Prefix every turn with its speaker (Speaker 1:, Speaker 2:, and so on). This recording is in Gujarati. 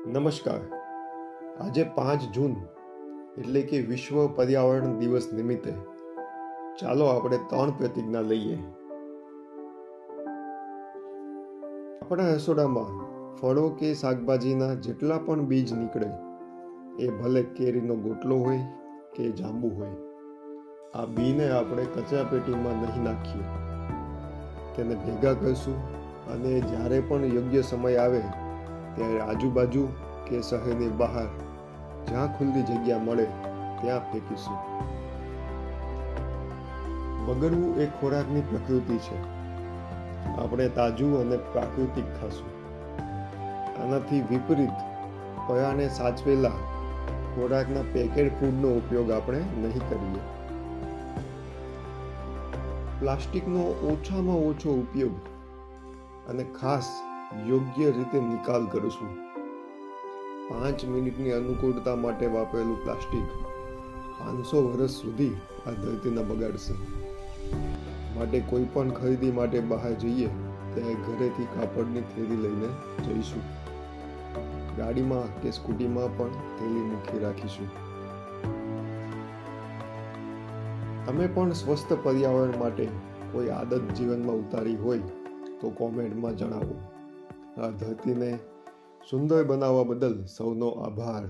Speaker 1: નમસ્કાર. આજે 5 જૂન એટલે કે વિશ્વ પર્યાવરણ દિવસ નિમિત્તે ચાલો આપણે 3 પ્રતિજ્ઞા લઈએ. આપણા રસોડામાં ફળો કે શાકભાજીના જેટલા પણ બીજ નીકળે, એ ભલે કેરીનો ગોટલો હોય કે જાંબુ હોય, આ બીને આપણે કચરા પેટીમાં નહીં નાખીએ. તેને ભેગા કરશું અને જ્યારે પણ યોગ્ય સમય આવે ત્યારે આજુબાજુ કે શહેરની બહાર જ્યાં ખુલ્લી જગ્યા મળે ત્યાં ફેંકીશું. બગડવું એ ખોરાકની પ્રકૃતિ છે. આપણે તાજું અને પ્રાકૃતિક ખાશું. આનાથી વિપરીત પરાને સાચવેલા ખોરાકના પેકેટ ફૂડનો ઉપયોગ આપણે નહીં કરીએ. પ્લાસ્ટિકનો ઓછામાં ઓછો ઉપયોગ અને ખાસ યોગ્ય રીતે નિકાલ કરીશું. 5 મિનિટની અનુકૂળતા માટે વાપરેલું પ્લાસ્ટિક 500 વર્ષ સુધી આ ધરતીને બગાડશે. માટે કોઈ પણ ખરીદી માટે બહાર જઈએ ત્યારે ઘરેથી કાપડની થેલી લઈને જઈશું. ગાડીમાં કે સ્કૂટીમાં પણ થેલી મૂકી રાખીશું. તમે પણ સ્વસ્થ પર્યાવરણ માટે કોઈ આદત જીવનમાં ઉતારી હોય તો કોમેન્ટમાં જણાવો. આ ધરતીને સુંદર બનાવવા બદલ સૌનો આભાર.